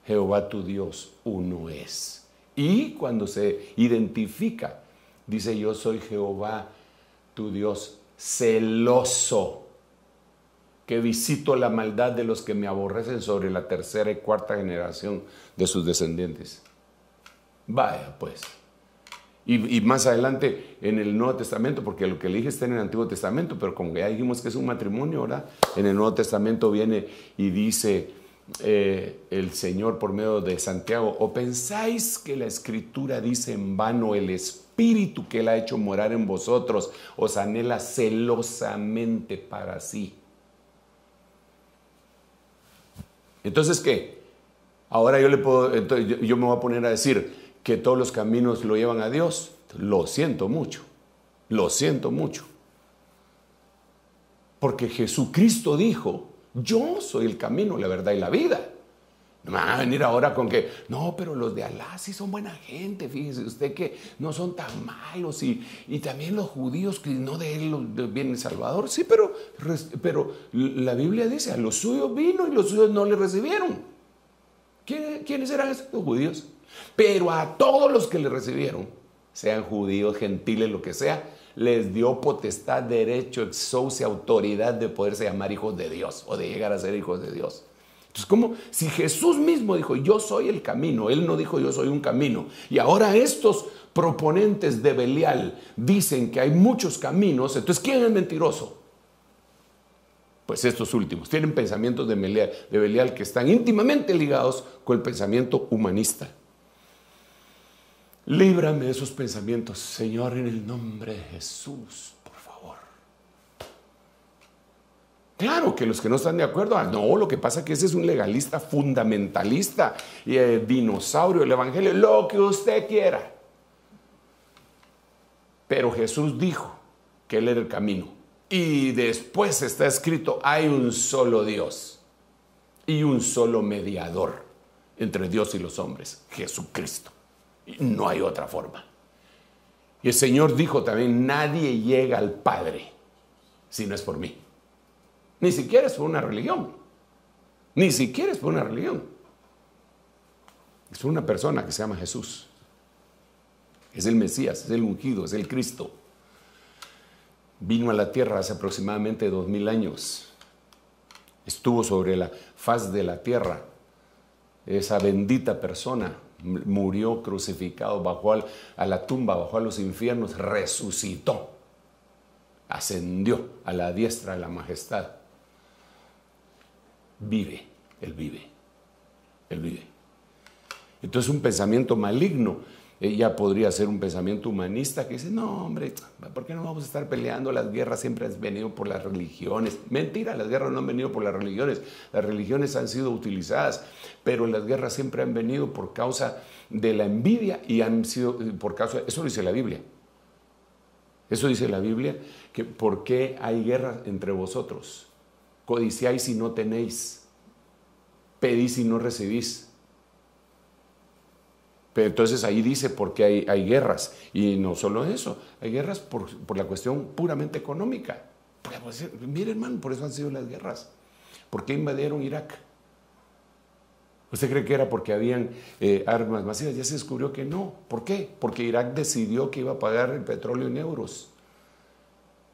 Jehová tu Dios uno es. Y cuando se identifica, dice, yo soy Jehová tu Dios, celoso, que visito la maldad de los que me aborrecen sobre la tercera y cuarta generación de sus descendientes. Vaya pues. Y más adelante en el Nuevo Testamento, porque lo que le dije está en el Antiguo Testamento, pero como ya dijimos que es un matrimonio, ¿verdad? En el Nuevo Testamento viene y dice el Señor por medio de Santiago: ¿o pensáis que la Escritura dice en vano, el Espíritu que Él ha hecho morar en vosotros os anhela celosamente para sí? Entonces, ¿qué? Ahora yo me voy a poner a decir que todos los caminos lo llevan a Dios. Lo siento mucho, porque Jesucristo dijo: yo soy el camino, la verdad y la vida. No me van a venir ahora con que, no, pero los de Alá sí son buena gente, fíjese usted que no son tan malos, y también los judíos que no de él viene el Salvador. Sí, pero la Biblia dice: a los suyos vino y los suyos no le recibieron. ¿Quiénes eran esos judíos? Pero a todos los que le recibieron, sean judíos, gentiles, lo que sea, les dio potestad, derecho, exousia, autoridad de poderse llamar hijos de Dios o de llegar a ser hijos de Dios. Entonces, como si Jesús mismo dijo: yo soy el camino, Él no dijo yo soy un camino, y ahora estos proponentes de Belial dicen que hay muchos caminos, entonces ¿quién es mentiroso? Pues estos últimos tienen pensamientos de Belial que están íntimamente ligados con el pensamiento humanista. Líbrame de esos pensamientos, Señor, en el nombre de Jesús, por favor. Claro que los que no están de acuerdo, no, lo que pasa es que ese es un legalista fundamentalista, dinosaurio del evangelio, lo que usted quiera. Pero Jesús dijo que Él era el camino. Y después está escrito: hay un solo Dios y un solo mediador entre Dios y los hombres, Jesucristo. No hay otra forma. Y el Señor dijo también: nadie llega al Padre si no es por mí. Ni siquiera es por una religión. Ni siquiera es por una religión. Es por una persona que se llama Jesús. Es el Mesías, es el ungido, es el Cristo. Vino a la tierra hace aproximadamente 2000 años. Estuvo sobre la faz de la tierra. Esa bendita persona murió crucificado, bajó a la tumba, bajó a los infiernos, resucitó, ascendió a la diestra de la majestad. Vive, Él vive, Él vive. Entonces, un pensamiento maligno ya podría ser un pensamiento humanista que dice: no, hombre, ¿por qué no vamos a estar peleando? Las guerras siempre han venido por las religiones. Mentira, las guerras no han venido por las religiones. Las religiones han sido utilizadas, pero las guerras siempre han venido por causa de la envidia y han sido por causa, eso dice la Biblia. Eso dice la Biblia, que ¿por qué hay guerra entre vosotros? Codiciáis y no tenéis, pedís y no recibís. Pero entonces ahí dice por qué hay guerras. Y no solo eso, hay guerras por la cuestión puramente económica. Mire, hermano, por eso han sido las guerras. ¿Por qué invadieron Irak? ¿Usted cree que era porque habían armas masivas? Ya se descubrió que no. ¿Por qué? Porque Irak decidió que iba a pagar el petróleo en euros.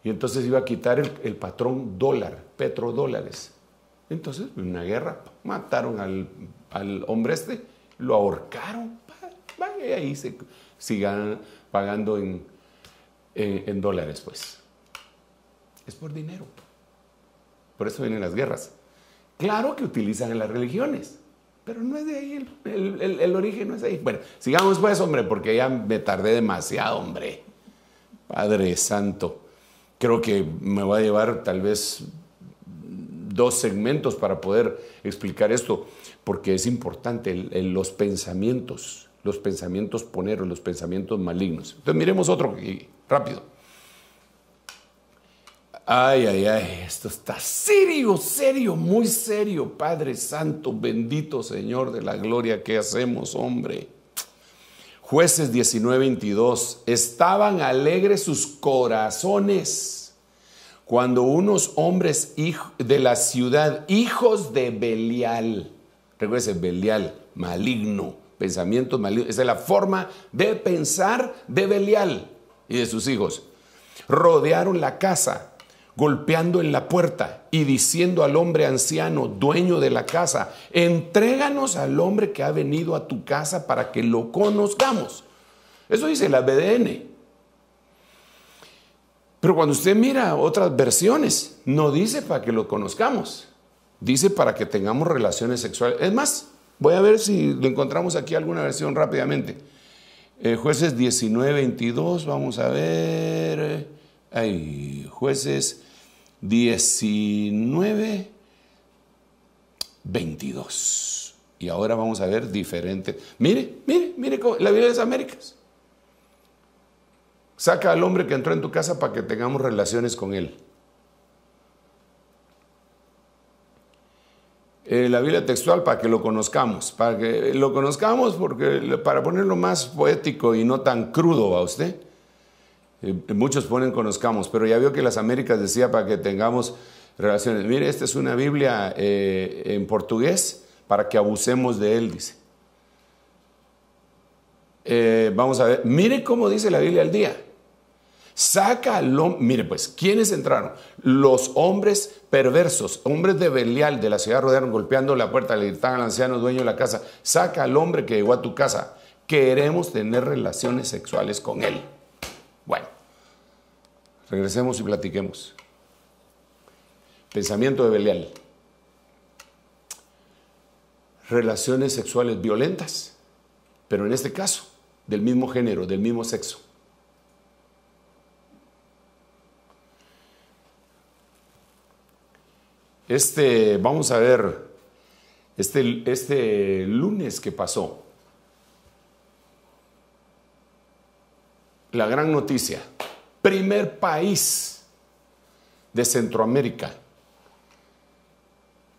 Y entonces iba a quitar el patrón dólar, petrodólares. Entonces, en una guerra, mataron al hombre lo ahorcaron. Y ahí se sigan pagando en dólares, pues. Es por dinero. Por eso vienen las guerras. Claro que utilizan en las religiones, pero no es de ahí, el origen no es ahí. Bueno, sigamos pues, hombre, porque ya me tardé demasiado, hombre. Padre Santo. Creo que me va a llevar tal vez 2 segmentos para poder explicar esto, porque es importante los pensamientos poneros, los pensamientos malignos. Entonces miremos otro rápido. Ay, esto está serio, muy serio. Padre Santo, bendito Señor de la gloria, ¿qué hacemos, hombre? Jueces 19:22. Estaban alegres sus corazones cuando unos hombres de la ciudad, hijos de Belial, recuérdense, Belial, maligno, pensamientos malignos, esa es la forma de pensar de Belial y de sus hijos. rodearon la casa, golpeando en la puerta y diciendo al hombre anciano, dueño de la casa, entréganos al hombre que ha venido a tu casa para que lo conozcamos. Eso dice la BDN. Pero cuando usted mira otras versiones, no dice para que lo conozcamos, dice para que tengamos relaciones sexuales. Es más, voy a ver si lo encontramos aquí alguna versión rápidamente. Jueces 19:22, vamos a ver. Jueces 19:22. Y ahora vamos a ver diferentes. Mire la Biblia de las Américas. Saca al hombre que entró en tu casa para que tengamos relaciones con él. La Biblia textual para que lo conozcamos, porque para ponerlo más poético y no tan crudo a usted. Muchos ponen conozcamos, pero ya vio que las Américas decía para que tengamos relaciones. Mire, esta es una Biblia en portugués para que abusemos de él, dice. Vamos a ver, mire cómo dice la Biblia al día. Saca al hombre, mire pues, ¿quiénes entraron? Los hombres perversos, hombres de Belial de la ciudad rodearon golpeando la puerta, le gritaban al anciano dueño de la casa, saca al hombre que llegó a tu casa, queremos tener relaciones sexuales con él. Bueno, regresemos y platiquemos. Pensamiento de Belial. Relaciones sexuales violentas, pero en este caso, del mismo género, del mismo sexo. Vamos a ver, este lunes que pasó, la gran noticia, primer país de Centroamérica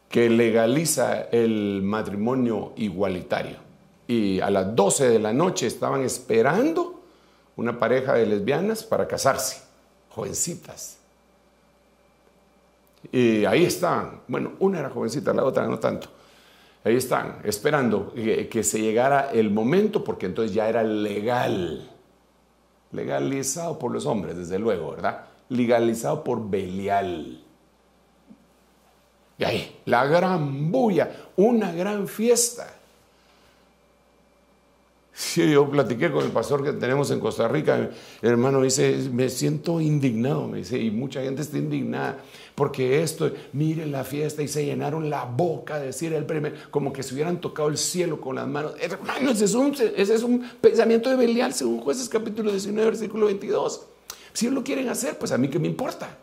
que legaliza el matrimonio igualitario. Y a las 12 de la noche estaban esperando una pareja de lesbianas para casarse, jovencitas. Y ahí están, bueno, una era jovencita, la otra no tanto. Ahí están, esperando que se llegara el momento, porque entonces ya era legal. Legalizado por los hombres, desde luego, ¿verdad? Legalizado por Belial. Y ahí, la gran bulla, una gran fiesta. Sí, yo platiqué con el pastor que tenemos en Costa Rica, el hermano dice, me siento indignado, me dice, y mucha gente está indignada, porque esto, miren la fiesta, y se llenaron la boca de decir el primer, como que se hubieran tocado el cielo con las manos. Hermanos, ese es un pensamiento de Belial, según Jueces capítulo 19, versículo 22. Si lo quieren hacer, pues a mí qué me importa.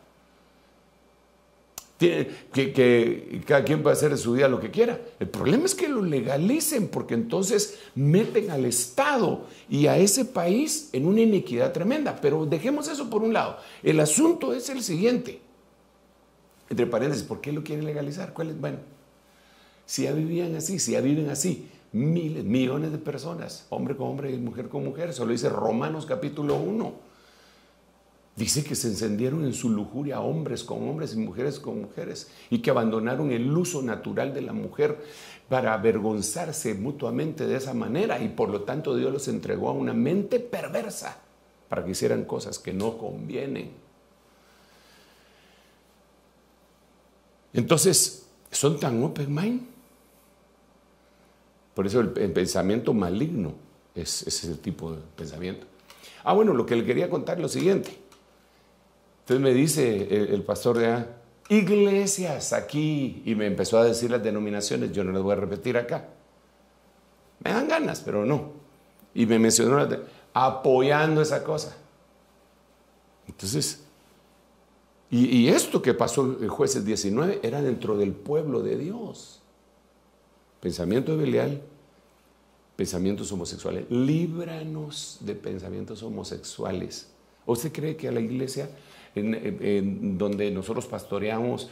Que cada quien puede hacer de su vida lo que quiera. El problema es que lo legalicen, porque entonces meten al Estado y a ese país en una iniquidad tremenda. Pero dejemos eso por un lado. El asunto es el siguiente. Entre paréntesis, ¿por qué lo quieren legalizar? Bueno, si ya vivían así, si ya viven así, miles, millones de personas, hombre con hombre y mujer con mujer, eso lo dice Romanos capítulo 1. Dice que se encendieron en su lujuria hombres con hombres y mujeres con mujeres, y que abandonaron el uso natural de la mujer para avergonzarse mutuamente de esa manera, y por lo tanto Dios los entregó a una mente perversa para que hicieran cosas que no convienen. Entonces, son tan open mind. Por eso el pensamiento maligno es ese tipo de pensamiento. Bueno, lo que le quería contar es lo siguiente. Entonces me dice el pastor de iglesias aquí, y me empezó a decir las denominaciones, yo no las voy a repetir acá. Me dan ganas, pero no. Y me mencionó apoyando esa cosa. Entonces, y esto que pasó en Jueces 19 era dentro del pueblo de Dios. Pensamiento de Belial, pensamientos homosexuales. Líbranos de pensamientos homosexuales. ¿Usted cree que a la iglesia en donde nosotros pastoreamos,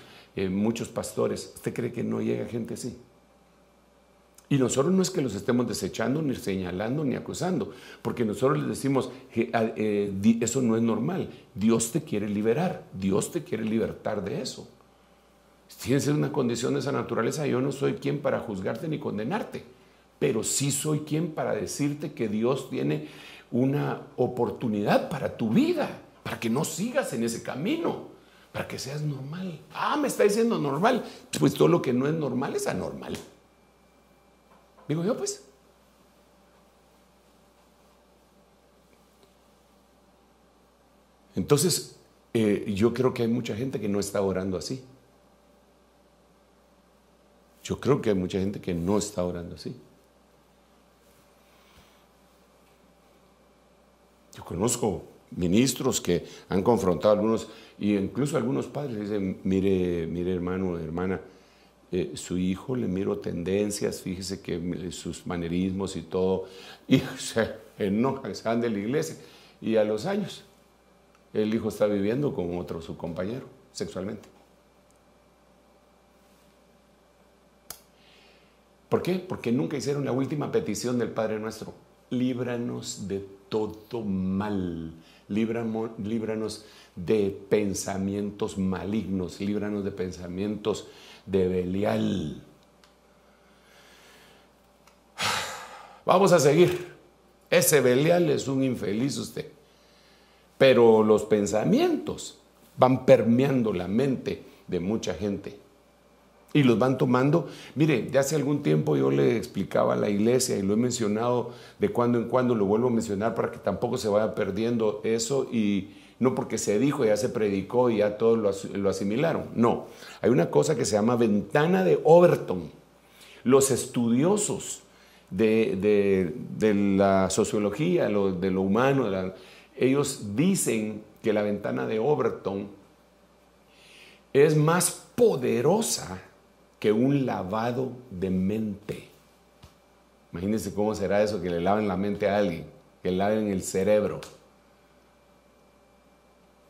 muchos pastores, usted cree que no llega gente así? Y nosotros no es que los estemos desechando, ni señalando, ni acusando, porque nosotros les decimos, eso no es normal. Dios te quiere liberar, Dios te quiere libertar de eso. Si tienes una condición de esa naturaleza, yo no soy quien para juzgarte ni condenarte, pero sí soy quien para decirte que Dios tiene una oportunidad para tu vida, para que no sigas en ese camino, para que seas normal. Ah, me está diciendo normal. Pues todo lo que no es normal es anormal. Digo yo, pues. Entonces, yo creo que hay mucha gente que no está orando así. Yo creo que hay mucha gente que no está orando así. Yo conozco ministros que han confrontado a algunos, y incluso algunos padres dicen, mire hermano, hermana, su hijo le miro tendencias, fíjese que sus manerismos y todo, y se enojan, se van de la iglesia, y a los años el hijo está viviendo con otro, su compañero, sexualmente. ¿Por qué? Porque nunca hicieron la última petición del Padre Nuestro. Líbranos de todo mal. Líbranos de pensamientos malignos. Líbranos de pensamientos de Belial. Vamos a seguir. Ese Belial es un infeliz usted. Pero los pensamientos van permeando la mente de mucha gente y los van tomando. Mire, de hace algún tiempo yo le explicaba a la iglesia y lo he mencionado de cuando en cuando, lo vuelvo a mencionar para que tampoco se vaya perdiendo eso, y no porque se dijo, ya se predicó y ya todos lo asimilaron. No, hay una cosa que se llama ventana de Overton. Los estudiosos de la sociología, de lo humano, ellos dicen que la ventana de Overton es más poderosa que un lavado de mente. Imagínense cómo será eso, que le laven la mente a alguien, que le laven el cerebro.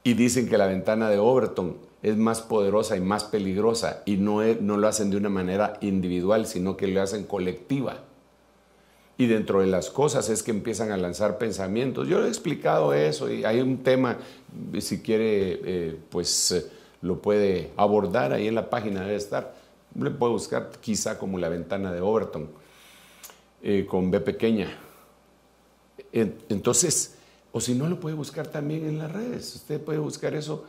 Y dicen que la ventana de Overton es más poderosa y más peligrosa, y no lo hacen de una manera individual, sino que lo hacen colectiva. Y dentro de las cosas es que empiezan a lanzar pensamientos. Yo le he explicado eso, y hay un tema, si quiere, lo puede abordar ahí en la página, debe estar. Le puede buscar quizá como la ventana de Overton, con B pequeña. Entonces, o si no, lo puede buscar también en las redes. Usted puede buscar eso,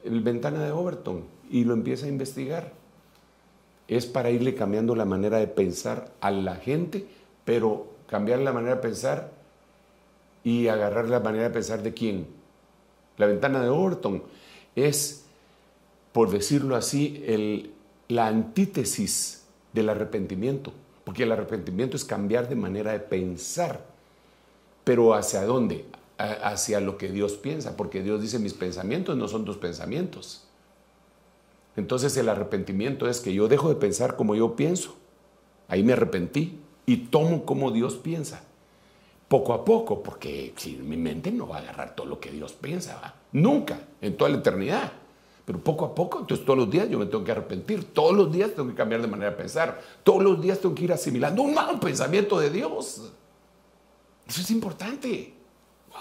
el ventana de Overton, y lo empieza a investigar. Es para irle cambiando la manera de pensar a la gente, pero cambiar la manera de pensar y agarrar la manera de pensar de quién. La ventana de Overton es, por decirlo así, la antítesis del arrepentimiento, porque el arrepentimiento es cambiar de manera de pensar, pero ¿hacia dónde? Hacia lo que Dios piensa, porque Dios dice, mis pensamientos no son tus pensamientos. Entonces el arrepentimiento es que yo dejo de pensar como yo pienso, ahí me arrepentí, y tomo como Dios piensa, poco a poco, porque si mi mente no va a agarrar todo lo que Dios piensa, ¿va? Nunca, en toda la eternidad. Pero poco a poco, entonces todos los días yo me tengo que arrepentir, todos los días tengo que cambiar de manera de pensar, todos los días tengo que ir asimilando un nuevo pensamiento de Dios. Eso es importante. Wow.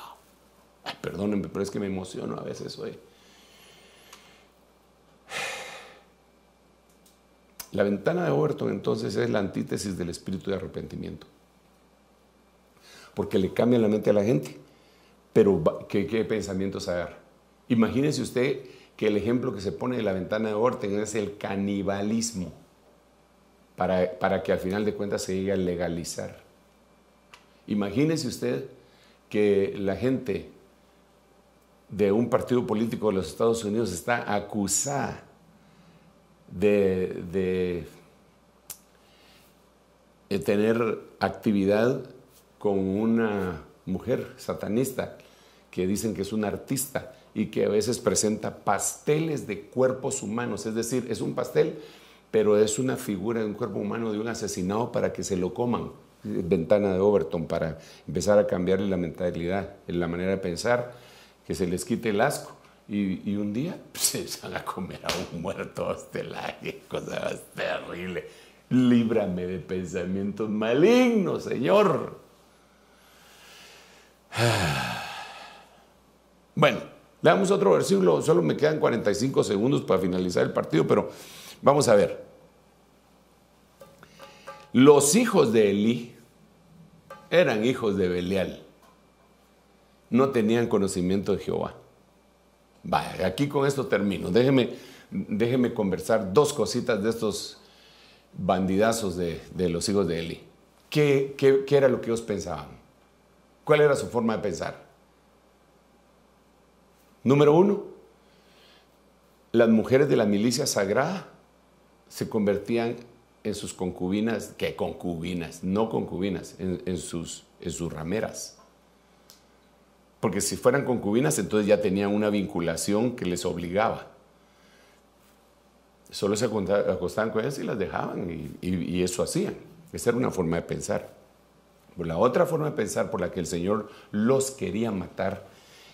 Ay, perdónenme, pero es que me emociono a veces hoy. La ventana de Overton entonces es la antítesis del espíritu de arrepentimiento, porque le cambia la mente a la gente, pero ¿qué pensamientos agarra? Imagínese usted que el ejemplo que se pone de la ventana de Overton es el canibalismo, para que al final de cuentas se llegue a legalizar. Imagínese usted que la gente de un partido político de los Estados Unidos está acusada de tener actividad con una mujer satanista que dicen que es una artista y que a veces presenta pasteles de cuerpos humanos, es decir, es un pastel, pero es una figura de un cuerpo humano de un asesinado para que se lo coman. Ventana de Overton, para empezar a cambiarle la mentalidad, la manera de pensar, que se les quite el asco. Y un día se van a comer a un muerto, qué cosa más terrible. Líbrame de pensamientos malignos, Señor. Bueno, le damos otro versículo, solo me quedan 45 segundos para finalizar el partido, pero vamos a ver. Los hijos de Elí eran hijos de Belial. No tenían conocimiento de Jehová. Vaya, aquí con esto termino. Déjeme conversar dos cositas de estos bandidazos de los hijos de Eli. ¿Qué era lo que ellos pensaban? ¿Cuál era su forma de pensar? Número uno, las mujeres de la milicia sagrada se convertían en sus concubinas, ¿qué concubinas? No concubinas, en sus rameras. Porque si fueran concubinas, entonces ya tenían una vinculación que les obligaba. Solo se acostaban con ellas y las dejaban, y eso hacían. Esa era una forma de pensar. Pero la otra forma de pensar por la que el Señor los quería matar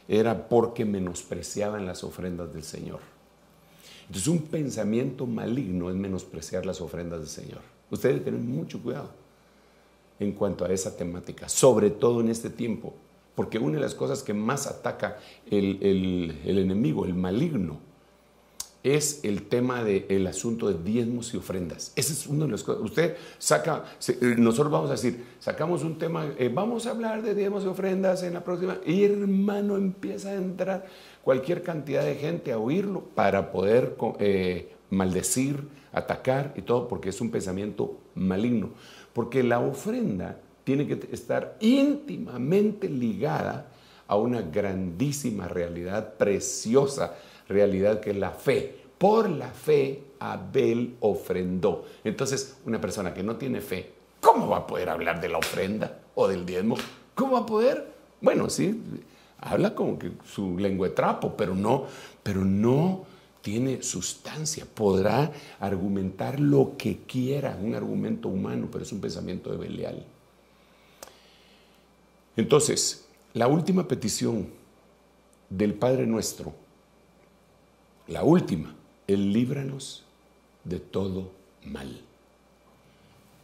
era porque menospreciaban las ofrendas del Señor. Entonces, un pensamiento maligno es menospreciar las ofrendas del Señor. Ustedes deben tener mucho cuidado en cuanto a esa temática, sobre todo en este tiempo, porque una de las cosas que más ataca el enemigo, el maligno, es el tema del asunto de diezmos y ofrendas. Ese es uno de los cosas. Usted saca, nosotros vamos a decir, sacamos un tema, vamos a hablar de diezmos y ofrendas en la próxima, y hermano, empieza a entrar cualquier cantidad de gente a oírlo para poder maldecir, atacar y todo, porque es un pensamiento maligno. Porque la ofrenda tiene que estar íntimamente ligada a una grandísima realidad, preciosa realidad, que es la fe. Por la fe Abel ofrendó. Entonces, una persona que no tiene fe, ¿cómo va a poder hablar de la ofrenda o del diezmo? ¿Cómo va a poder? Bueno, sí, habla como que su lengua de trapo, pero no tiene sustancia. Podrá argumentar lo que quiera, un argumento humano, pero es un pensamiento de Belial. Entonces, la última petición del Padre Nuestro, la última, el líbranos de todo mal.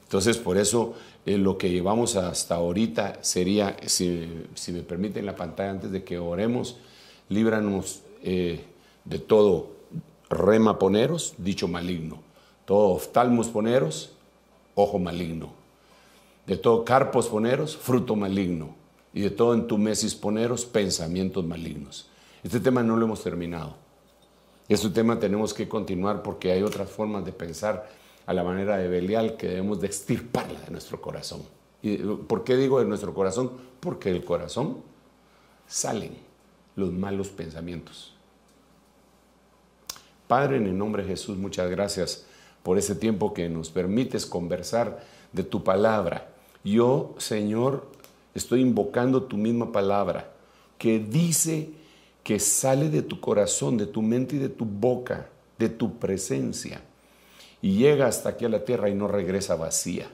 Entonces, por eso lo que llevamos hasta ahorita sería, si me permiten la pantalla antes de que oremos, líbranos de todo rema poneros, dicho maligno, todo oftalmos poneros, ojo maligno, de todo carpos poneros, fruto maligno, y de todo entumesis poneros, pensamientos malignos. Este tema no lo hemos terminado. Este tema tenemos que continuar porque hay otras formas de pensar a la manera de Belial que debemos de extirparla de nuestro corazón. ¿Y por qué digo de nuestro corazón? Porque del corazón salen los malos pensamientos. Padre, en el nombre de Jesús, muchas gracias por ese tiempo que nos permites conversar de tu palabra. Yo, Señor, estoy invocando tu misma palabra que dice que sale de tu corazón, de tu mente y de tu boca, de tu presencia, y llega hasta aquí a la tierra y no regresa vacía.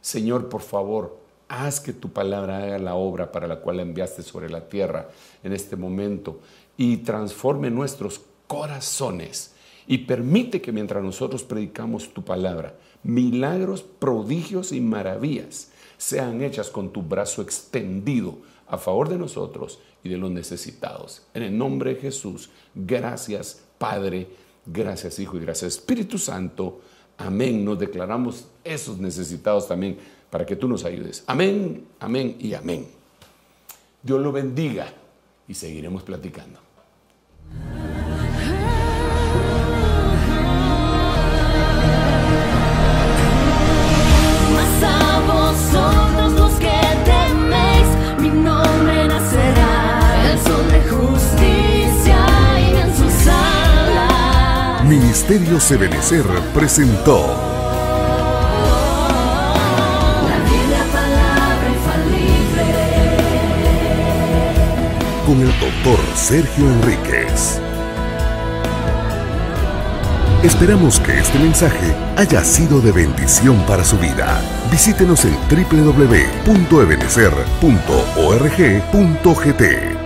Señor, por favor, haz que tu palabra haga la obra para la cual la enviaste sobre la tierra en este momento y transforme nuestros corazones y permite que mientras nosotros predicamos tu palabra, milagros, prodigios y maravillas sean hechas con tu brazo extendido a favor de nosotros y de los necesitados. En el nombre de Jesús, gracias Padre, gracias Hijo y gracias Espíritu Santo. Amén. Nos declaramos esos necesitados también para que tú nos ayudes. Amén, amén y amén. Dios lo bendiga y seguiremos platicando. Mas a vosotros los que teméis, mi nombre nacerá, el sol de justicia y en sus alas. Ministerios Ebenecer presentó La Biblia, palabra infalible. con el doctor Sergio Enríquez. Esperamos que este mensaje haya sido de bendición para su vida. Visítenos en www.ebenecer.org.gt.